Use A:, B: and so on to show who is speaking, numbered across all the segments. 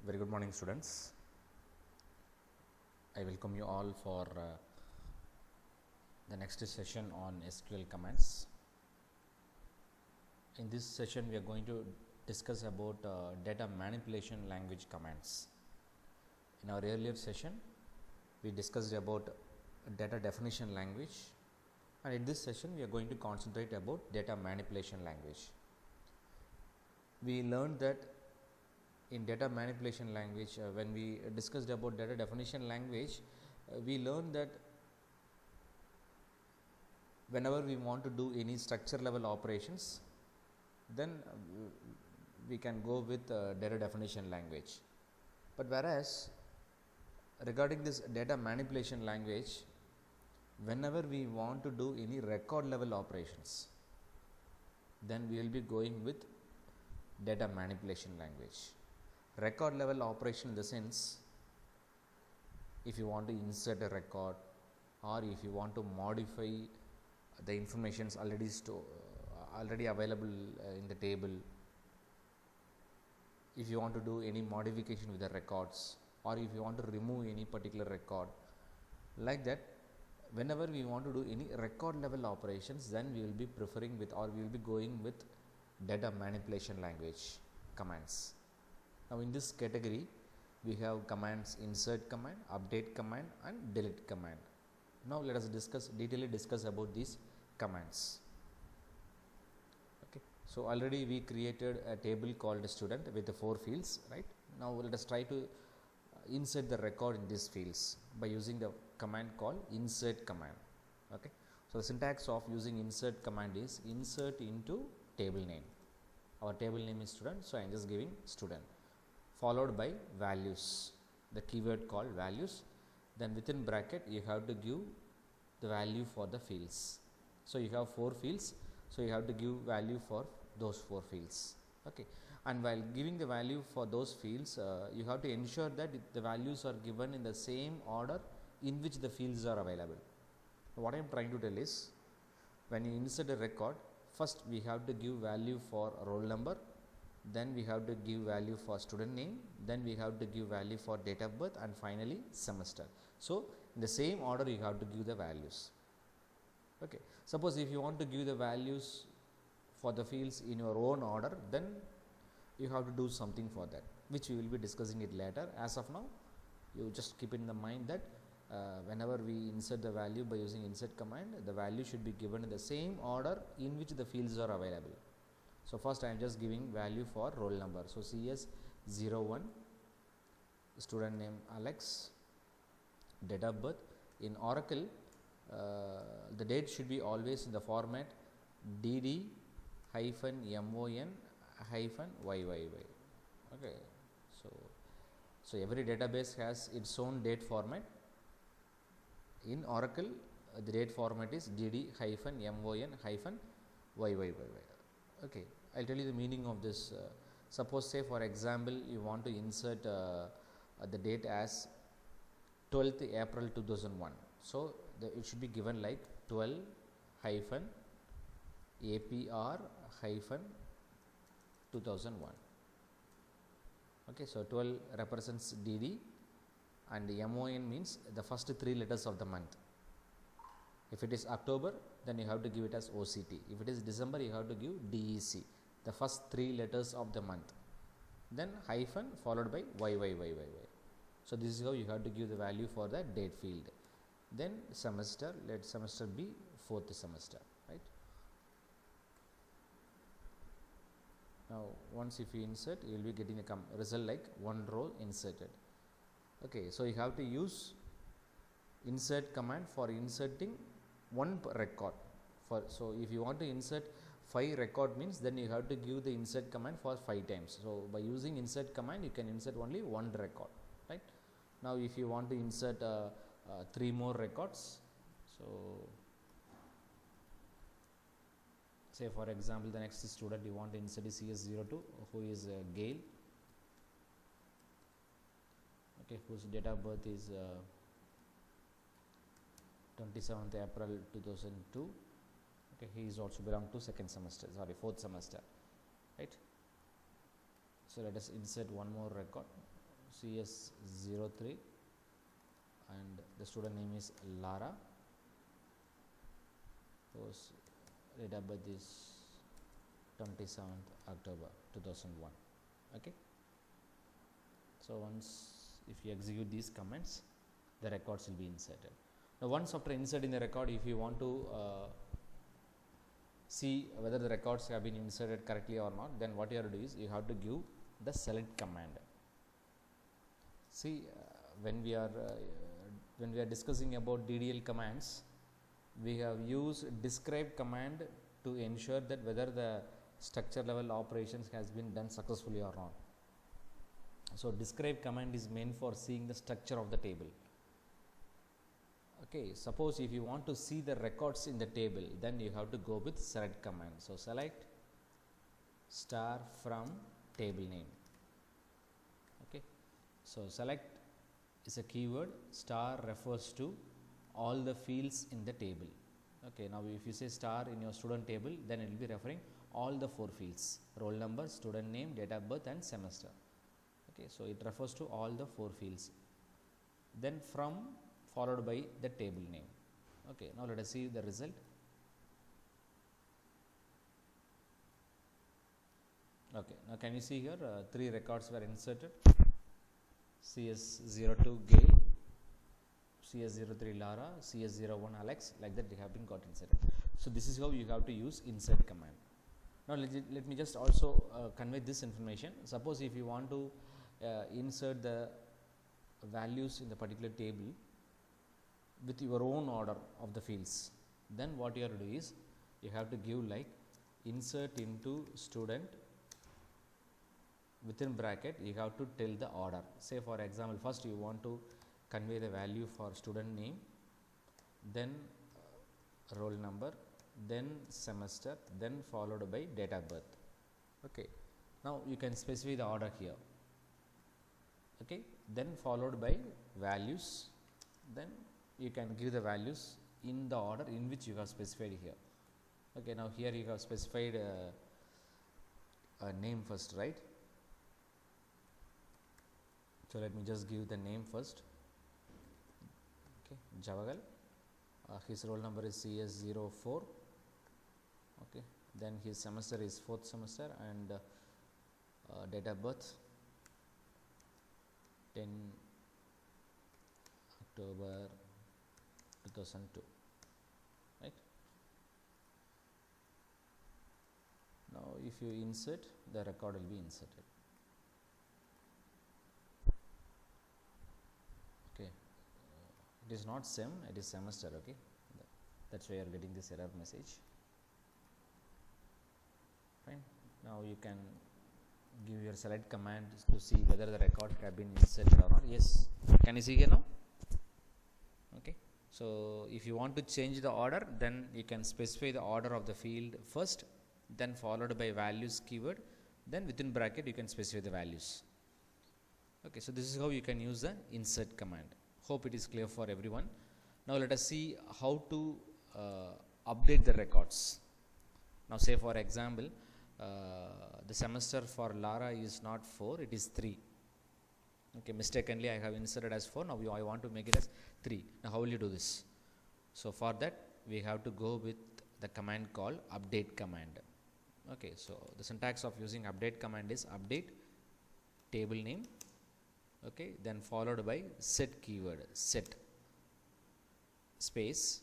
A: Very good morning, students. I welcome you all for the next session on SQL commands. In this session, we are going to discuss about data manipulation language commands. In our earlier session, we discussed about data definition language, and in this session, we are going to concentrate about data manipulation language. We learned that in data manipulation language, when we discussed about data definition language, we learned that whenever we want to do any structure level operations, then we can go with data definition language. But whereas regarding this data manipulation language, whenever we want to do any record level operations, then we will be going with data manipulation language. Record level operation in the sense, if you want to insert a record or if you want to modify the informations already available in the table, if you want to do any modification with the records, or if you want to remove any particular record, like that, whenever we want to do any record level operations, then we will be preferring with, or we will be going with data manipulation language commands. Now in this category, we have commands insert command, update command and delete command. Now let us detailedly discuss about these commands. Okay, so already we created a table called student with the 4 fields, right? Now let us try to insert the record in these fields by using the command called insert command. Okay, so the syntax of using insert command is insert into table name. Our table name is student, so I am just giving student, followed by values, the keyword called values. Then within bracket you have to give the value for the fields. So you have 4 fields, so you have to give value for those 4 fields. Okay, and while giving the value for those fields, you have to ensure that the values are given in the same order in which the fields are available. What I am trying to tell is, when you insert a record, first we have to give value for roll number, then we have to give value for student name, then we have to give value for date of birth, and finally semester. So in the same order you have to give the values. Okay, suppose if you want to give the values for the fields in your own order, then you have to do something for that, which we will be discussing it later. As of now, you just keep in the mind that whenever we insert the value by using insert command, the value should be given in the same order in which the fields are available. So first I am just giving value for roll number. So CS01, student name Alex, date of birth. In Oracle, the date should be always in the format dd-mon-yyyy. Okay, so every database has its own date format. In Oracle, the date format is dd-mon-yyyy. Okay, I'll tell you the meaning of this. Suppose, say for example, you want to insert the date as 12th April 2001. So it should be given like 12-APR-2001. Okay, so 12 represents DD and MON means the first 3 letters of the month. If it is October, then you have to give it as OCT. If it is December, you have to give DEC, the first 3 letters of the month. Then hyphen followed by YYYYY. So this is how you have to give the value for the date field. Then semester, let semester be 4th semester, right? Now once if you insert, you will be getting a result like 1 row inserted. Okay, so you have to use insert command for inserting 1 record. So if you want to insert 5 record means, then you have to give the insert command for 5 times. So by using insert command, you can insert only 1 record, right? Now if you want to insert 3 more records, so say for example, the next student you want to insert is CS02, who is Gail, okay, whose date of birth is 27th April 2002. Okay, he is also belong to 4th semester, right? So let us insert one more record. CS03 and the student name is Lara, whose date of birth is 27th October 2001. Okay. So once if you execute these commands, the records will be inserted. Now once after inserting the record, if you want to see whether the records have been inserted correctly or not, then what you have to do is you have to give the select command. See, when we are discussing about DDL commands, we have used describe command to ensure that whether the structure level operations has been done successfully or not. So describe command is meant for seeing the structure of the table. Okay, suppose if you want to see the records in the table, then you have to go with select command. So select star from table name. Okay, so select is a keyword, star refers to all the fields in the table. Okay, now if you say star in your student table, then it will be referring all the 4 fields: roll number, student name, date of birth and semester. Okay, so it refers to all the 4 fields. Then from followed by the table name. Okay, now let us see the result. Okay, now can you see here 3 records were inserted: CS02 Gail, CS03 Lara, CS01 Alex, like that they have been got inserted. So this is how you have to use insert command. Now let me just also convey this information. Suppose if you want to insert the values in the particular table with your own order of the fields, then what you have to do is you have to give like insert into student, within bracket you have to tell the order. Say for example, first you want to convey the value for student name, then roll number, then semester, then followed by date of birth. Okay, now you can specify the order here. Okay, then followed by values, then you can give the values in the order in which you have specified here. Okay, now here you have specified a name first, right? So let me just give the name first. Okay, Javagal, his roll number is CS04. Okay, then his semester is 4th semester and date of birth 10 October 2002, right? Now if you insert, the record will be inserted. Okay, it is not sem, it is semester. Okay, that's why you are getting this error message. Fine. Now you can give your select command to see whether the records have been inserted or not. Yes, can you see here now? Okay, so if you want to change the order, then you can specify the order of the field first, then followed by values keyword, then within bracket you can specify the values. Okay, so this is how you can use the insert command. Hope it is clear for everyone. Now let us see how to update the records. Now say for example, the semester for Lara is not 4, it is 3. Okay, mistakenly I have inserted as 4, now I want to make it as 3. Now how will you do this? So for that we have to go with the command called update command. Okay, so the syntax of using update command is update table name, okay, then followed by set keyword, set space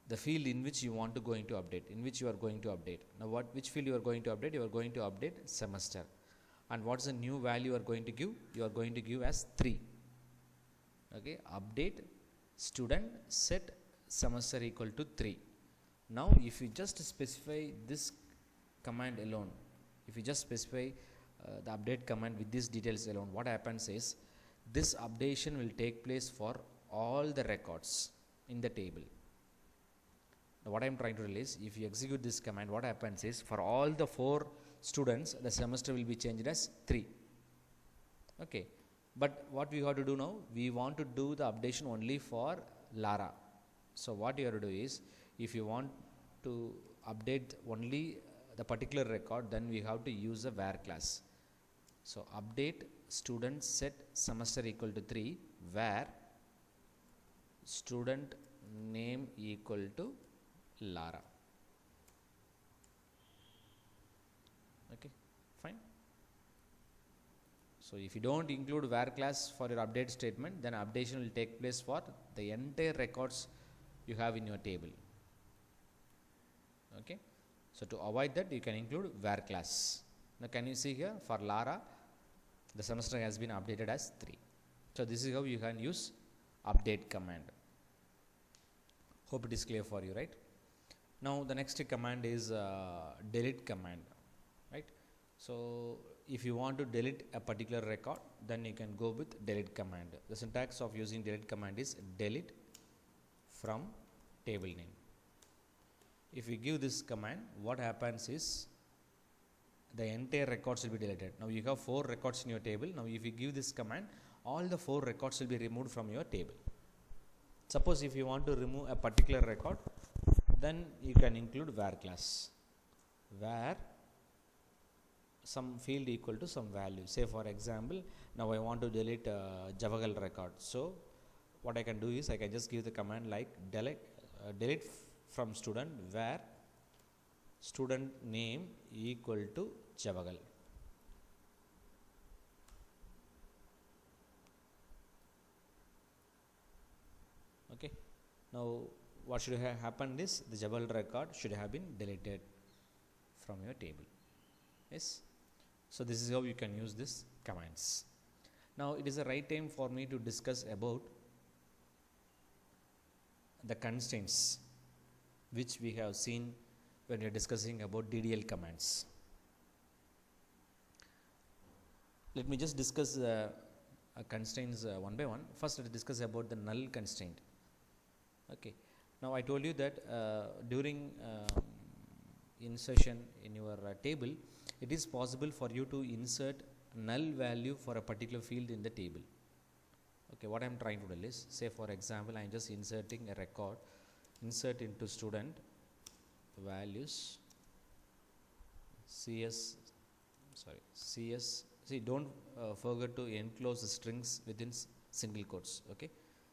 A: the field in which you want to going to update, in which you are going to update. Now which field you are going to update? You are going to update semester. And what is the new value you are going to give? You are going to give as 3. Okay, update student set semester equal to 3. Now if you just specify this command alone, if you just specify the update command with these details alone, what happens is this updation will take place for all the records in the table. Now what I am trying to tell is, if you execute this command, what happens is for all the 4 students the semester will be changed as 3. Okay, but what we have to do now, we want to do the updation only for Lara. So what you have to do is, if you want to update only the particular record, then we have to use a var class. So update student set semester equal to 3 where student name equal to Lara. Okay, fine. So if you don't include where class for your update statement, then updation will take place for the entire records you have in your table. Okay, so to avoid that, you can include where class. Now can you see here, for Lara the semester has been updated as 3. So this is how you can use update command. Hope it is clear for you, right? Now the next command is delete command, right? So if you want to delete a particular record, then you can go with delete command. The syntax of using delete command is delete from table name. If we give this command, what happens is the entire records will be deleted. Now you have 4 records in your table. Now if you give this command, all the 4 records will be removed from your table. Suppose if you want to remove a particular record, then you can include where class, where some field equal to some value. Say for example, now I want to delete Javagal record. So what I can do is I can just give the command like delete from student where student name equal to Javagal. Okay. Now what should have happened is the Javagal record should have been deleted from your table. Yes. So this is how you can use this commands. Now it is the right time for me to discuss about the constraints which we have seen when we are discussing about DDL commands. Let me just discuss constraints one by one. First, let us discuss about the null constraint. Okay. Now I told you that during insertion in your table, it is possible for you to insert null value for a particular field in the table. Okay, what I am trying to tell is, say for example, I am just inserting a record, insert into student values CS, see, don't forget to enclose the strings within single quotes. Okay,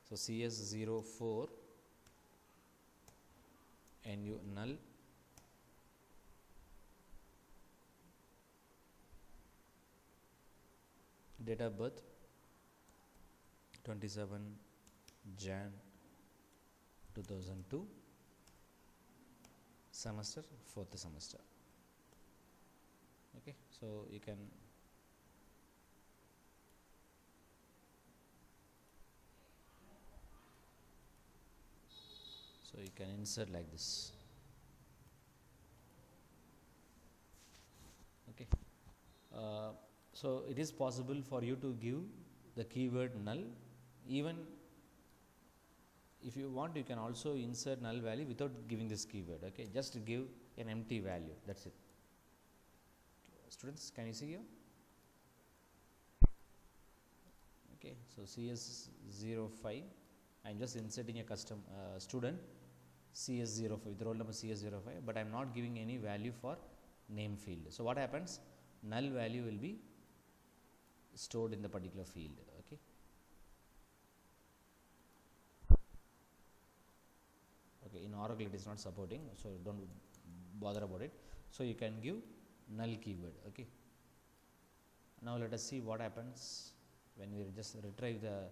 A: so CS04 NU null date of birth 27 Jan 2002, semester 4th semester. Okay, so you can insert like this. Okay, so it is possible for you to give the keyword null. Even if you want, you can also insert null value without giving this keyword. Okay, just give an empty value, that's it. Students, can you see here? Okay, so CS05, I am just inserting a custom student CS05 with roll number CS05, but I am not giving any value for name field. So what happens? Null value will be stored in the particular field. Okay. Okay, in Oracle it is not supporting, so don't bother about it. So you can give null keyword. Okay. Now let us see what happens when we just retrieve the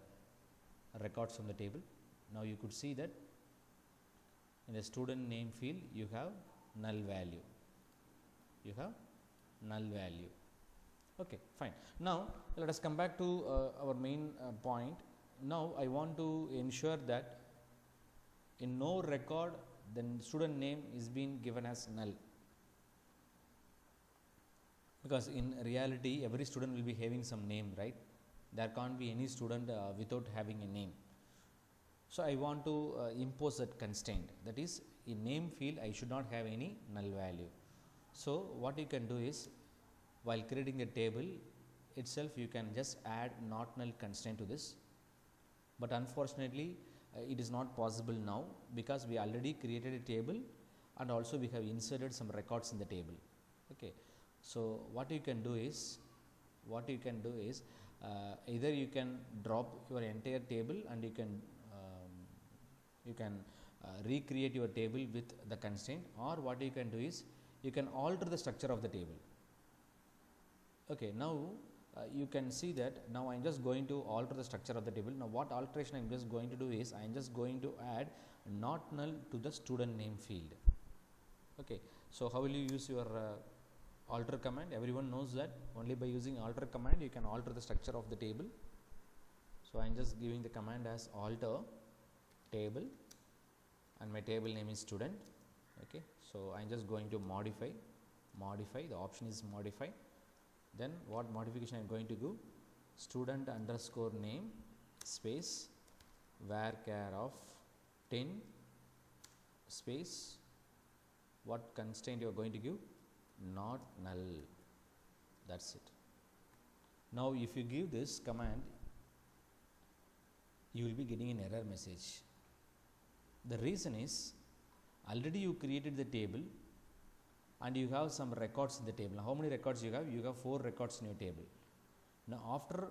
A: records from the table. Now you could see that in the student name field you have null value. You have null value. Okay, fine. Now let us come back to our main point. Now I want to ensure that in no record then student name is being given as null, because in reality every student will be having some name, right? There can't be any student without having a name. So I want to impose that constraint, that is in name field I should not have any null value. So what you can do is, while creating a table itself, you can just add not null constraint to this, but unfortunately it is not possible now because we already created a table and also we have inserted some records in the table. Okay, so what you can do is, what you can do is either you can drop your entire table and you can recreate your table with the constraint, or what you can do is you can alter the structure of the table. Okay, now you can see that now I am just going to alter the structure of the table. Now what alteration I am just going to do is I am just going to add not null to the student name field. Okay, so how will you use your alter command? Everyone knows that only by using alter command you can alter the structure of the table. So I am just giving the command as alter table and my table name is student. Okay, so I am just going to modify, the option is modify. Then what modification I am going to do? Student underscore name space varchar of 10 space, what constraint you are going to give? Not null. That's it. Now if you give this command, you will be getting an error message. The reason is already you created the table and you have some records in the table. Now, how many records you have? You have 4 records in your table. Now after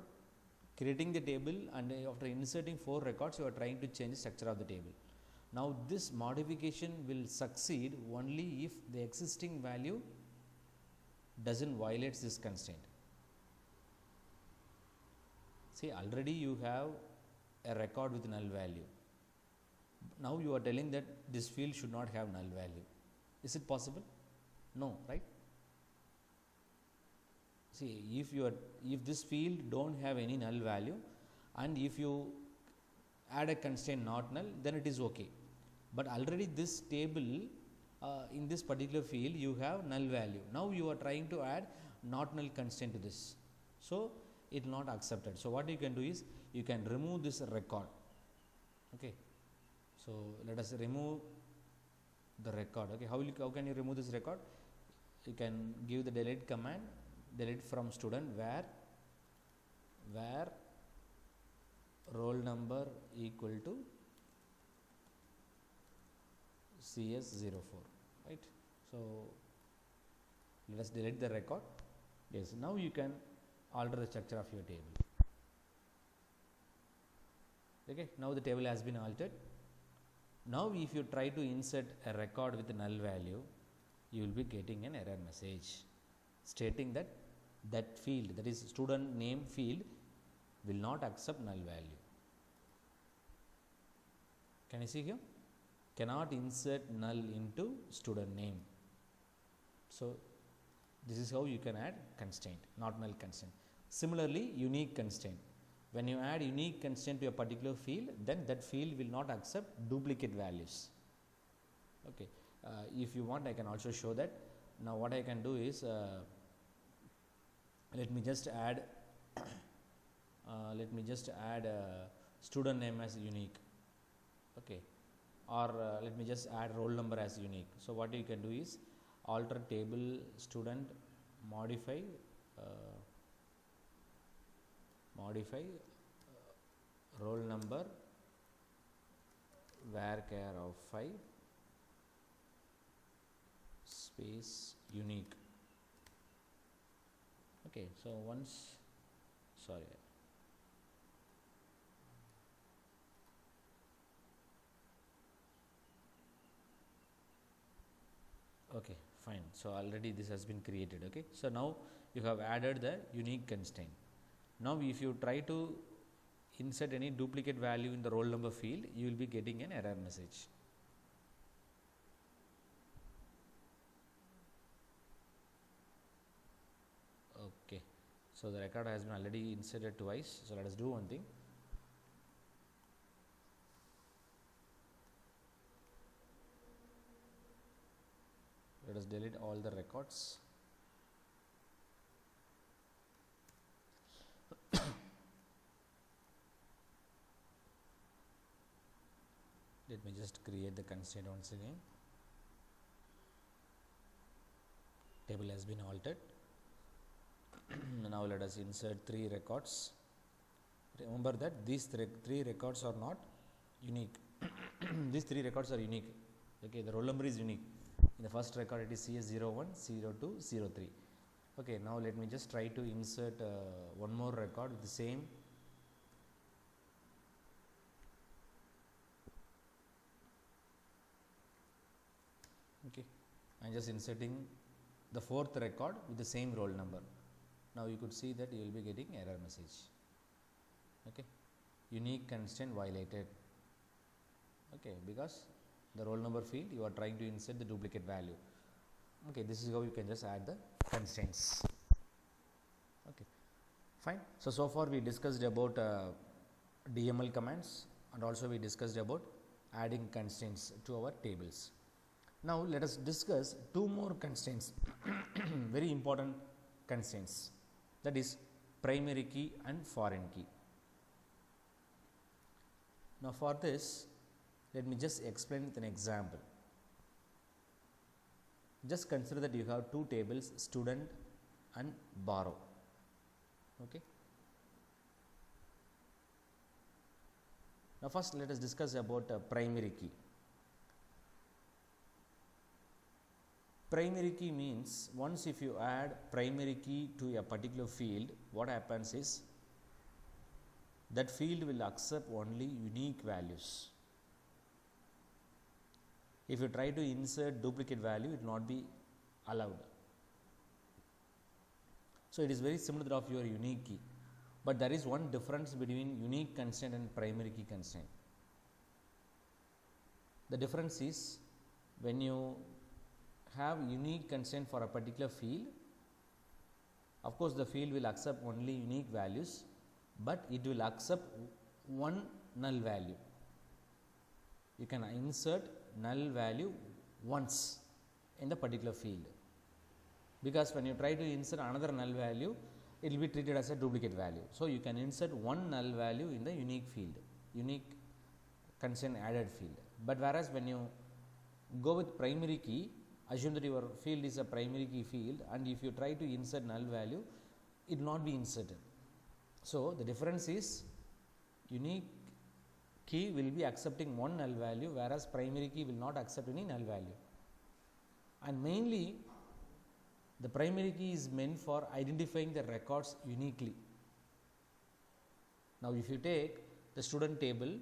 A: creating the table and after inserting 4 records, you are trying to change the structure of the table. Now this modification will succeed only if the existing value doesn't violate this constraint. See, already you have a record with null value. Now you are telling that this field should not have null value. Is it possible? No, right? See, if this field don't have any null value and if you add a constraint not null, then it is okay. But already this table in this particular field you have null value. Now you are trying to add not null constraint to this. So it is not accepted. So what you can do is you can remove this record. Okay. So let us remove the record. Okay. How can you remove this record? You can give the delete command, delete from student where roll number equal to CS04, right? So let us delete the record. Yes, now you can alter the structure of your table. Okay, now the table has been altered. Now if you try to insert a record with a null value, you will be getting an error message stating that that field, that is student name field, will not accept null value. Can you see here? Cannot insert null into student name. So this is how you can add constraint, not null constraint. Similarly, unique constraint. When you add unique constraint to a particular field, then that field will not accept duplicate values. Okay. If you want, I can also show that. Now what I can do is let me just add student name as unique. Okay. Or let me just add roll number as unique. So what you can do is alter table student, modify roll number varchar of 5 space unique. Okay, so okay, fine. So already this has been created. Okay, so now you have added the unique constraint. Now if you try to insert any duplicate value in the roll number field, you will be getting an error message. Okay, so the record has been already inserted twice. So let us do one thing. Let us delete all the records. Let me just create the constraint once again. Table has been altered. Now let us insert 3 records. Remember that these 3 records are not unique. These 3 records are unique. Okay, the roll number is unique. In the first record it is CS01, 02, 03. Okay, now let me just try to insert one more record with the same. Okay, I am just inserting the fourth record with the same roll number. Now you could see that you will be getting error message. Okay, unique constraint violated. Okay, because the roll number field you are trying to insert the duplicate value. Okay, this is how you can just add the constraints. Okay, fine. So far we discussed about DML commands, and also we discussed about adding constraints to our tables. Now let us discuss two more constraints, very important constraints, that is primary key and foreign key. Now for this, let me just explain with an example. Just consider that you have two tables, student and borrow. Okay. Now first let us discuss about primary key. Primary key means once if you add primary key to a particular field, what happens is that field will accept only unique values. If you try to insert duplicate value, it will not be allowed. So it is very similar of your unique key, but there is one difference between unique constraint and primary key constraint. The difference is when you have unique constraint for a particular field, of course the field will accept only unique values, but it will accept one null value. You can insert null value once in the particular field, because when you try to insert another null value, it will be treated as a duplicate value. So you can insert one null value in the unique field, unique constraint added field. But whereas when you go with primary key, assume that your field is a primary key field, and if you try to insert null value, it will not be inserted. So the difference is unique key will be accepting one null value, whereas primary key will not accept any null value. And mainly the primary key is meant for identifying the records uniquely. Now if you take the student table,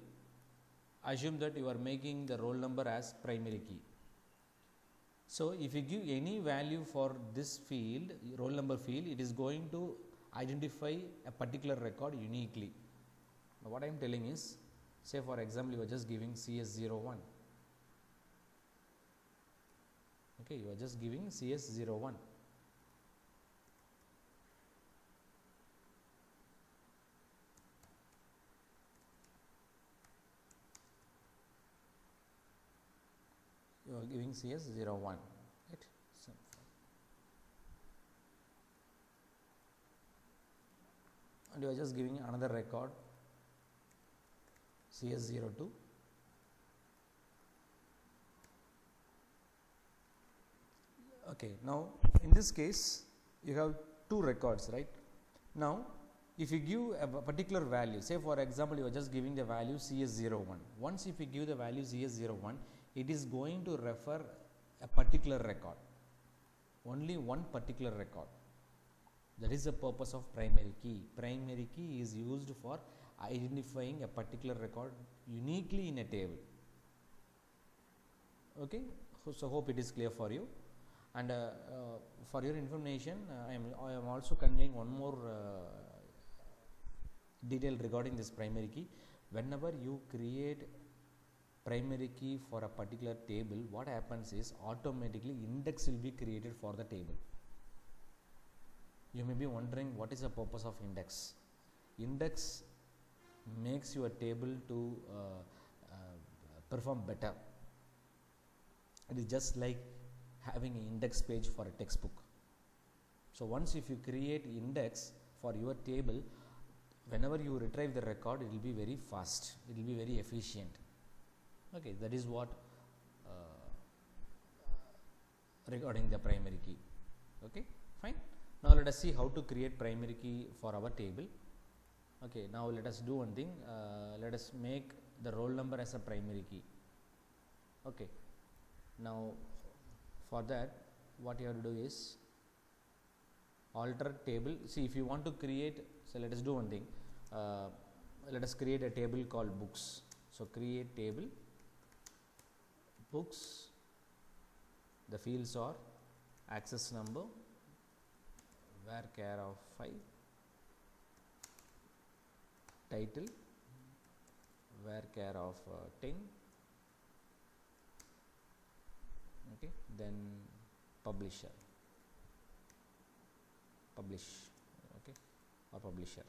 A: assume that you are making the roll number as primary key. So if you give any value for this field, roll number field, it is going to identify a particular record uniquely. Now what I am telling is, say for example, you are just giving CS01. Okay, you are just giving CS01. You are giving CS01, right? So and you are just giving another record CS02. Okay, now in this case you have two records, right? Now if you give a particular value, say for example you are just giving the value CS01. Once if you give the value CS01, it is going to refer a particular record, only one particular record. That is the purpose of primary key. Primary key is used for identifying a particular record uniquely in a table. Okay, so hope it is clear for you. And for your information, I am also conveying one more detail regarding this primary key. Whenever you create primary key for a particular table, what happens is automatically index will be created for the table. You may be wondering what is the purpose of index. Index makes your table to perform better. It is just like having an index page for a textbook. So once if you create index for your table, whenever you retrieve the record, it will be very fast, it will be very efficient. Okay, that is what regarding the primary key. Okay, fine. Now let us see how to create primary key for our table. Okay, now let us do one thing. Let us make the roll number as a primary key. Okay, now for that what you have to do is alter table. See, if you want to create, so let us do one thing, let us create a table called books. So create table books, the fields are access number, var char of 5, title, var char of 10, okay, then publisher, publish, okay, or publisher,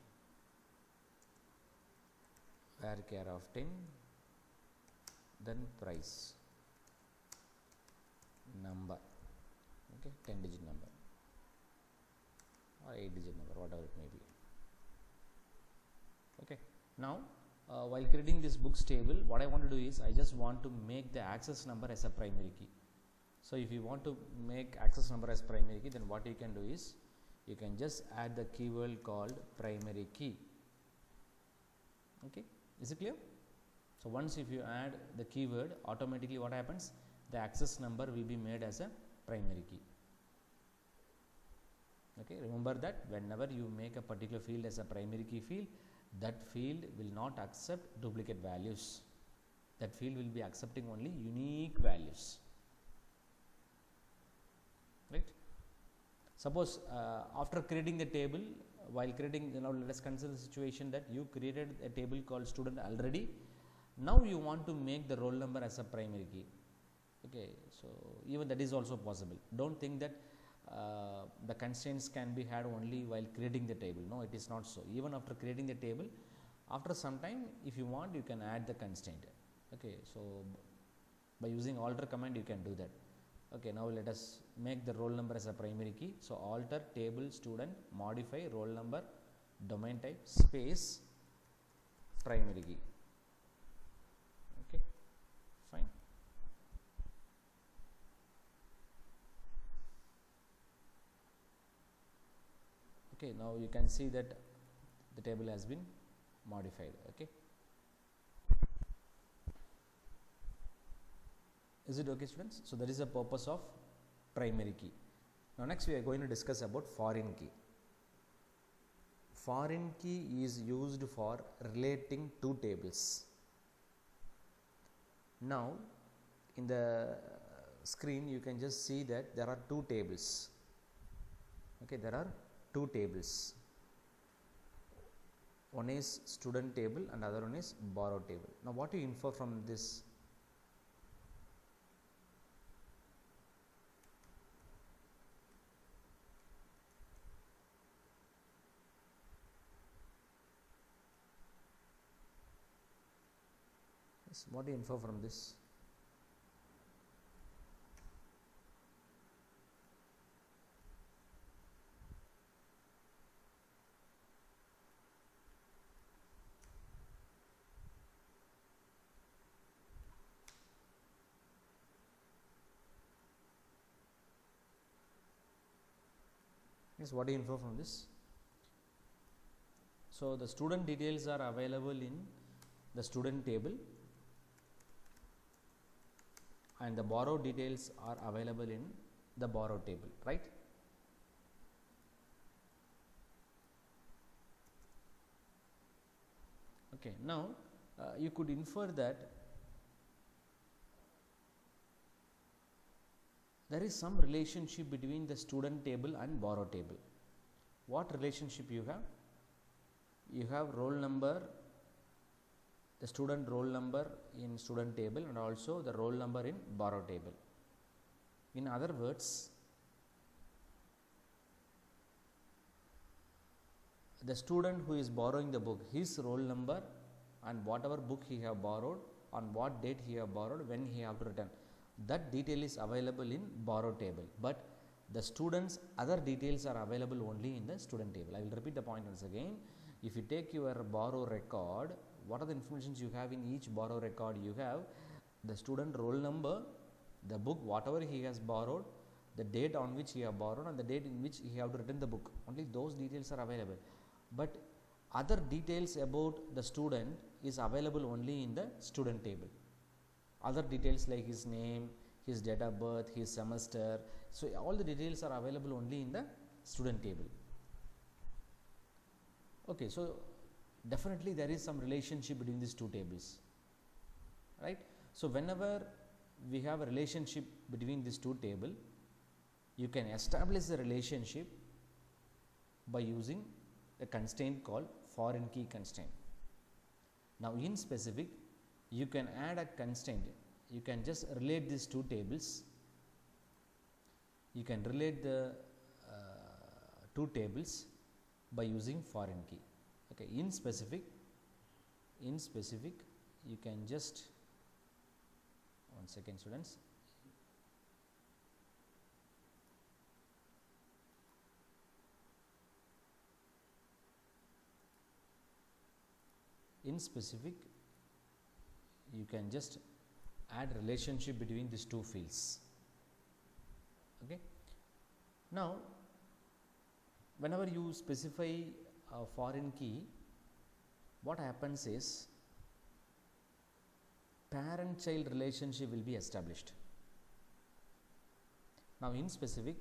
A: var char of 10, then price, number, okay, 10 digit number or 8 digit number, whatever it may be. Okay, now while creating this books table, what I want to do is I just want to make the access number as a primary key. So if you want to make access number as primary key, then what you can do is you can just add the keyword called primary key. Okay, is it clear? So once if you add the keyword, automatically what happens, the access number will be made as a primary key. Okay, remember that whenever you make a particular field as a primary key field, that field will not accept duplicate values. That field will be accepting only unique values. Right? Suppose after creating the table, while creating, now let us consider the situation that you created a table called student already. Now you want to make the roll number as a primary key. Okay, so even that is also possible. Don't think that the constraints can be had only while creating the table. No, it is not so. Even after creating the table, after some time, if you want, you can add the constraint. Okay, so by using alter command, you can do that. Okay, now let us make the roll number as a primary key. So alter table student, modify roll number, domain type, space, primary key. Okay, fine. Okay, now you can see that the table has been modified. Okay, is it okay, students? So that is the purpose of primary key. Now next we are going to discuss about foreign key. Foreign key is used for relating two tables. Now in the screen you can just see that there are two tables. Okay, there are two tables. One is student table and other one is borrow table. Now what do you infer from this? Yes, what do you infer from this? Yes, what do you infer from this? So the student details are available in the student table and the borrow details are available in the borrow table, right? Okay, now you could infer that there is some relationship between the student table and borrow table. What relationship you have? You have roll number, the student roll number in student table and also the roll number in borrow table. In other words, the student who is borrowing the book, his roll number and whatever book he have borrowed, on what date he have borrowed, when he have to return, that detail is available in borrow table, but the students other details are available only in the student table. I will repeat the point once again. If you take your borrow record, what are the informations you have in each borrow record? You have the student roll number, the book whatever he has borrowed, the date on which he have borrowed and the date in which he have to return the book. Only those details are available, but other details about the student is available only in the student table. Other details like his name, his date of birth, his semester, so all the details are available only in the student table. Okay, so definitely there is some relationship between these two tables, right? So whenever we have a relationship between these two tables, you can establish the relationship by using a constraint called foreign key constraint. Now in specific, you can add a constraint. You can just relate these two tables. You can relate the two tables by using foreign key. Okay, in specific, you can just, one second students, in specific you can just add relationship between these two fields. Okay. Now whenever you specify a foreign key, what happens is parent child relationship will be established. Now in specific,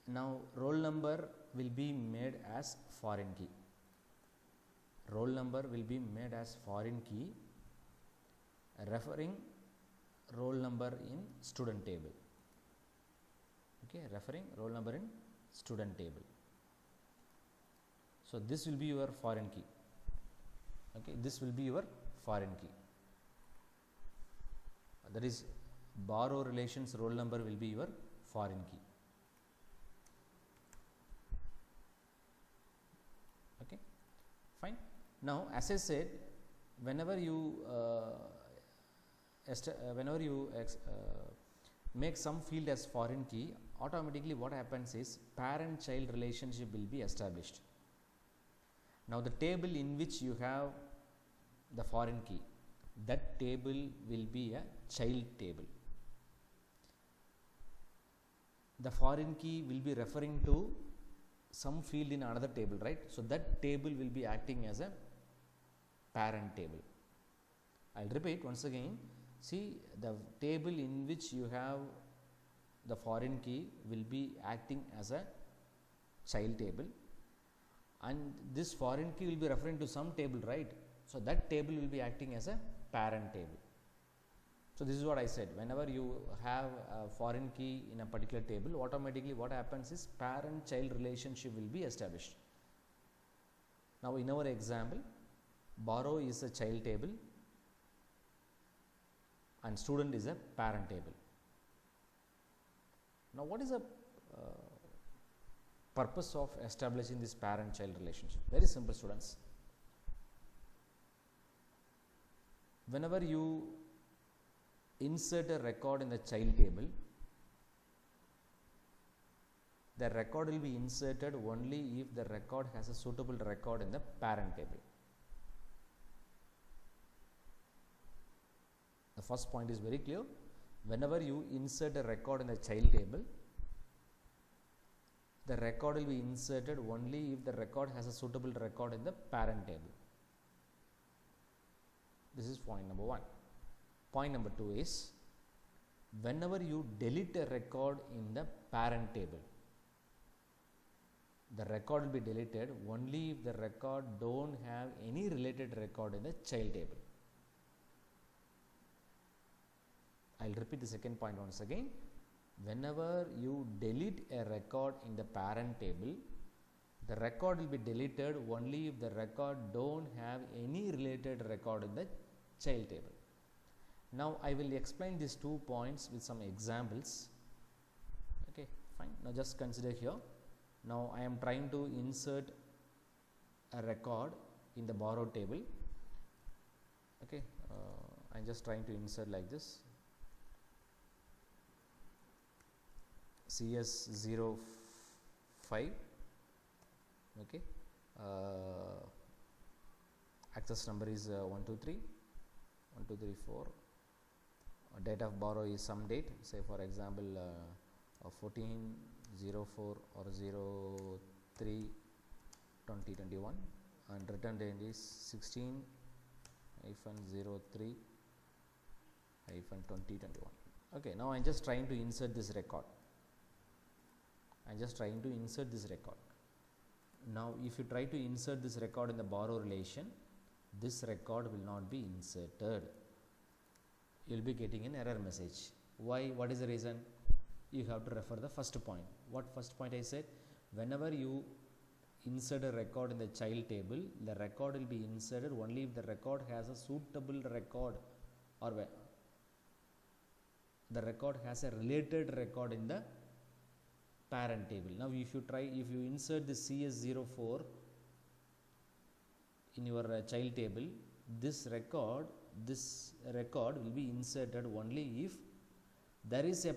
A: now roll number will be made as foreign key. Roll number will be made as foreign key referring roll number in student table. Okay, referring roll number in student table. So this will be your foreign key. Okay, this will be your foreign key. That is, borrow relations roll number will be your foreign key. Okay, fine. Now as I said, whenever you make some field as foreign key, automatically what happens is parent child relationship will be established. Now the table in which you have the foreign key, that table will be a child table. The foreign key will be referring to some field in another table, right? So that table will be acting as a parent table. I will repeat once again. See, the table in which you have the foreign key will be acting as a child table, and this foreign key will be referring to some table, right? So that table will be acting as a parent table. So this is what I said, whenever you have a foreign key in a particular table, automatically what happens is parent child relationship will be established. Now in our example, borrow is a child table and student is a parent table. Now what is the purpose of establishing this parent child relationship? Very simple, students. Whenever you insert a record in the child table, the record will be inserted only if the record has a suitable record in the parent table. The first point is very clear. Whenever you insert a record in the child table, the record will be inserted only if the record has a suitable record in the parent table. This is point number 1. Point number 2 is, whenever you delete a record in the parent table, the record will be deleted only if the record don't have any related record in the child table. I will repeat the second point once again. Whenever you delete a record in the parent table, the record will be deleted only if the record don't have any related record in the child table. Now I will explain these 2 points with some examples. Okay, fine. Now just consider here. Now I am trying to insert a record in the borrow table. Okay, I am just trying to insert like this. CS05. Okay, access number is 123, 1234. Date of borrow is some date, say for example 14/04 or 03/2021, and return date is 16-03/2021. Okay, now I am just trying to insert this record. I'm just trying to insert this record. Now if you try to insert this record in the borrow relation, this record will not be inserted. You will be getting an error message. Why? What is the reason? You have to refer the first point. What first point I said? Whenever you insert a record in the child table, the record will be inserted only if the record has a suitable record, or the record has a related record in the parent table. Now if you insert the CS04 in your child table, this record will be inserted only if there is a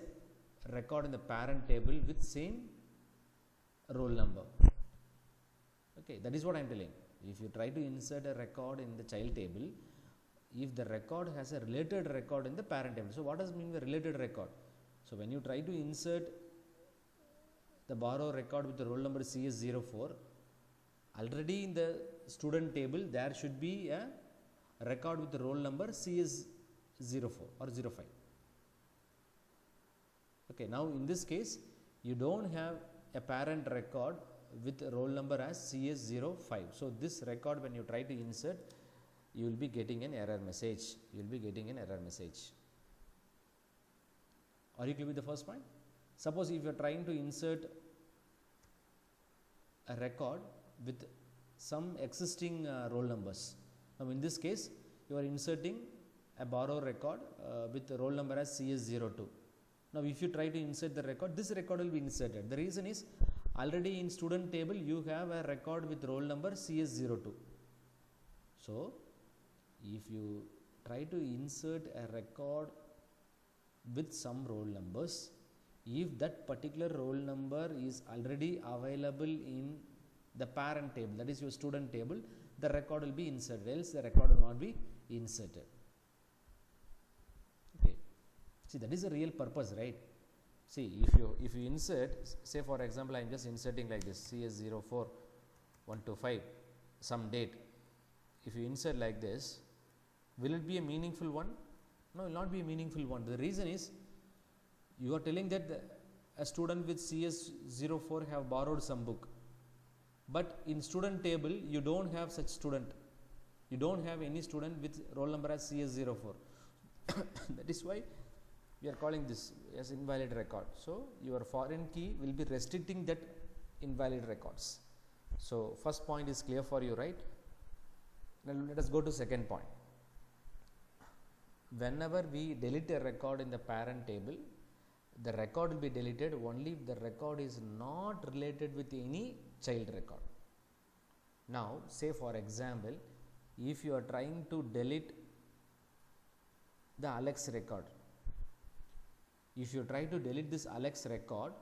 A: record in the parent table with same roll number. Okay, that is what I am telling. If you try to insert a record in the child table, if the record has a related record in the parent table. So what does mean the related record? So when you try to insert the borrow record with the roll number CS04, already in the student table there should be a record with the roll number CS04 or 05. Okay, now in this case you don't have a parent record with roll number as CS05. So this record, when you try to insert, you will be getting an error message. Are you clear with the first point? Suppose if you are trying to insert a record with some existing roll numbers. Now in this case you are inserting a borrow record with the roll number as CS02. Now if you try to insert the record, this record will be inserted. The reason is, already in student table you have a record with roll number CS02. So if you try to insert a record with some roll numbers, if that particular roll number is already available in the parent table, that is your student table, the record will be inserted, else the record will not be inserted. Okay, see, that is the real purpose, right? See, if you insert, say for example I am just inserting like this, CS04125 some date. If you insert like this, will it be a meaningful one? No, it will not be a meaningful one. The reason is, you are telling that a student with CS04 have borrowed some book, but in student table you don't have such student. You don't have any student with roll number as CS04. That is why we are calling this as invalid record. So your foreign key will be restricting that invalid records. So first point is clear for you, right? Now let us go to second point. Whenever we delete a record in the parent table, the record will be deleted only if the record is not related with any child record. Now say for example, if you are trying to delete the Alex record, if you try to delete this Alex record